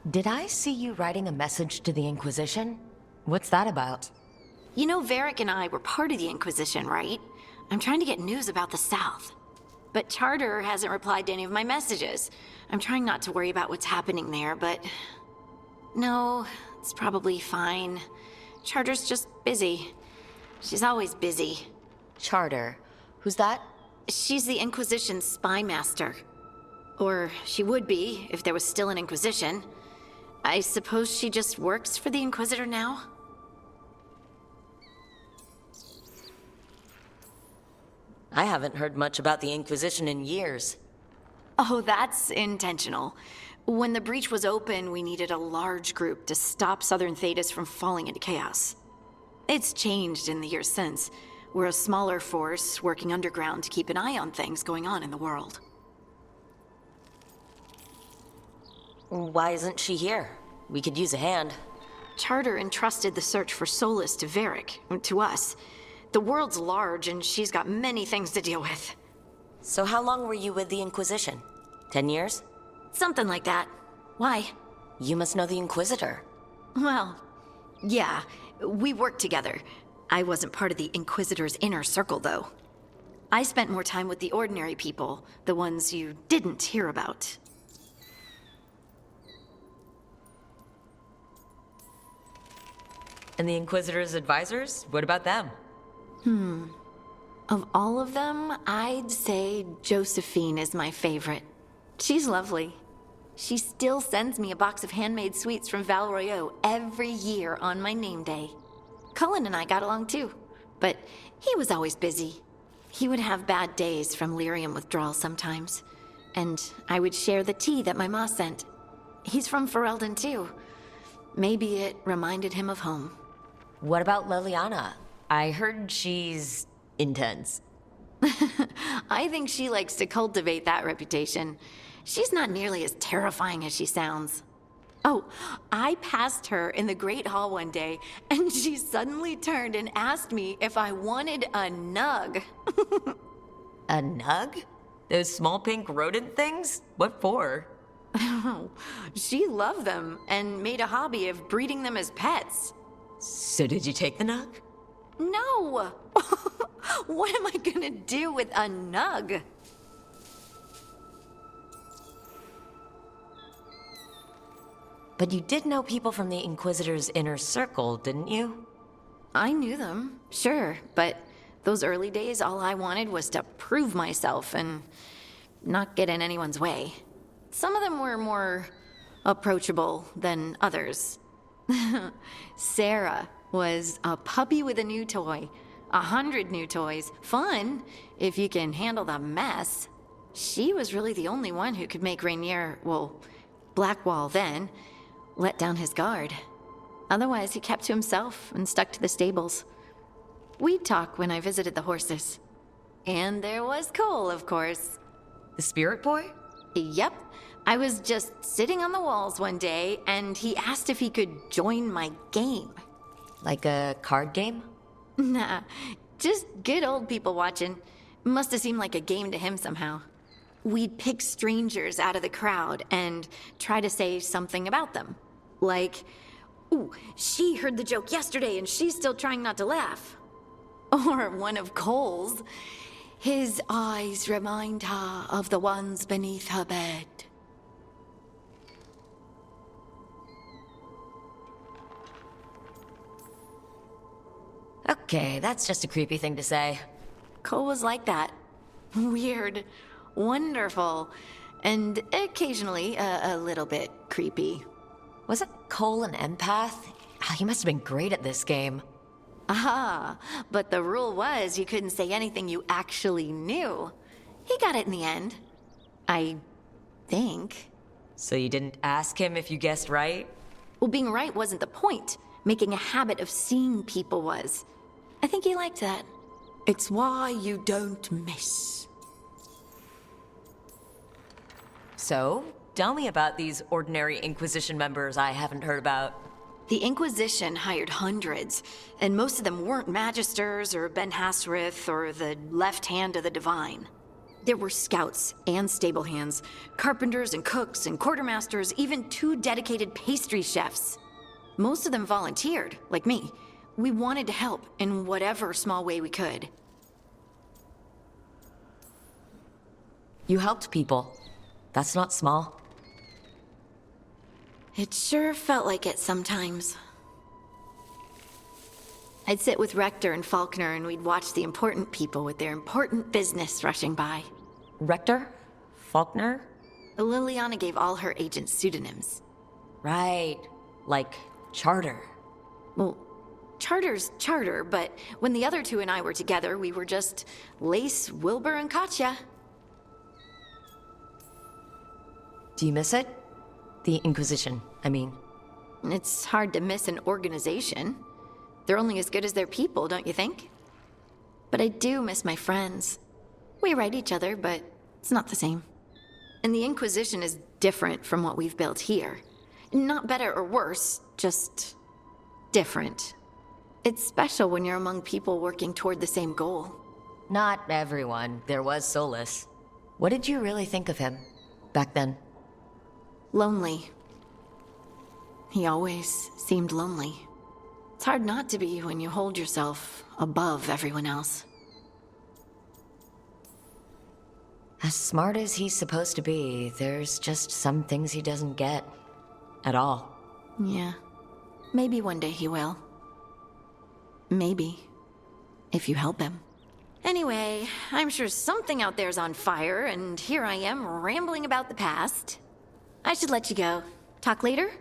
Did I see you writing a message to the Inquisition? What's that about? You know, Varric and I were part of the Inquisition, right? I'm trying to get news about the South. But Charter hasn't replied to any of my messages. I'm trying not to worry about what's happening there, but... No, it's probably fine. Charter's just busy. She's always busy. Charter. Who's that? She's the Inquisition's spy master. Or she would be, if there was still an Inquisition. I suppose she just works for the Inquisitor now? I haven't heard much about the Inquisition in years. Oh, that's intentional. When the breach was open, we needed a large group to stop Southern Thedas from falling into chaos. It's changed in the years since. We're a smaller force working underground to keep an eye on things going on in the world. Why isn't she here? We could use a hand. Charter entrusted the search for Solus to Varric, to us. The world's large and she's got many things to deal with. So how long were you with the Inquisition? 10 years? Something like that. Why? You must know the Inquisitor. Well, yeah, we worked together. I wasn't part of the Inquisitor's inner circle, though. I spent more time with the ordinary people, the ones you didn't hear about. And the Inquisitor's advisors? What about them? Of all of them, I'd say Josephine is my favorite. She's lovely. She still sends me a box of handmade sweets from Val Royeaux every year on my name day. Cullen and I got along too, but he was always busy. He would have bad days from lyrium withdrawal sometimes, and I would share the tea that my ma sent. He's from Ferelden too. Maybe it reminded him of home. What about Liliana? I heard she's intense. I think she likes to cultivate that reputation. She's not nearly as terrifying as she sounds. Oh, I passed her in the Great Hall one day, and she suddenly turned and asked me if I wanted a nug. A nug? Those small pink rodent things? What for? She loved them and made a hobby of breeding them as pets. So did you take the nug? No! What am I gonna do with a nug? But you did know people from the Inquisitor's inner circle, didn't you? I knew them, sure, but those early days, all I wanted was to prove myself and not get in anyone's way. Some of them were more approachable than others. Sarah was a puppy with a new toy. 100 new toys. Fun, if you can handle the mess. She was really the only one who could make Rainier, well, Blackwall then, let down his guard. Otherwise, he kept to himself and stuck to the stables. We'd talk when I visited the horses. And there was Cole, of course. The spirit boy? Yep. I was just sitting on the walls one day, and he asked if he could join my game. Like a card game? Nah, just good old people watching. Must have seemed like a game to him somehow. We'd pick strangers out of the crowd and try to say something about them. Like, ooh, she heard the joke yesterday and she's still trying not to laugh. Or one of Cole's. His eyes remind her of the ones beneath her bed. Okay, that's just a creepy thing to say. Cole was like that. Weird, wonderful, and occasionally a little bit creepy. Wasn't Cole an empath? He must have been great at this game. Ah, but the rule was you couldn't say anything you actually knew. He got it in the end. I think. So you didn't ask him if you guessed right? Well, being right wasn't the point. Making a habit of seeing people was. I think he liked that. It's why you don't miss. So, tell me about these ordinary Inquisition members I haven't heard about. The Inquisition hired hundreds, and most of them weren't Magisters or Ben Hasrith or the left hand of the Divine. There were scouts and stable hands, carpenters and cooks and quartermasters, even 2 dedicated pastry chefs. Most of them volunteered, like me. We wanted to help in whatever small way we could. You helped people. That's not small. It sure felt like it sometimes. I'd sit with Rector and Faulkner and we'd watch the important people with their important business rushing by. Rector? Faulkner? Liliana gave all her agents pseudonyms. Right. Like Charter. Well, Charter's Charter, but when the other 2 and I were together, we were just Lace, Wilbur, and Katya. Do you miss it? The Inquisition, I mean. It's hard to miss an organization. They're only as good as their people, don't you think? But I do miss my friends. We write each other, but it's not the same. And the Inquisition is different from what we've built here. Not better or worse, just different. It's special when you're among people working toward the same goal. Not everyone. There was Solus. What did you really think of him back then? Lonely. He always seemed lonely. It's hard not to be when you hold yourself above everyone else. As smart as he's supposed to be, there's just some things he doesn't get. At all. Yeah. Maybe one day he will. Maybe. If you help him. Anyway, I'm sure something out there's on fire, and here I am rambling about the past. I should let you go. Talk later?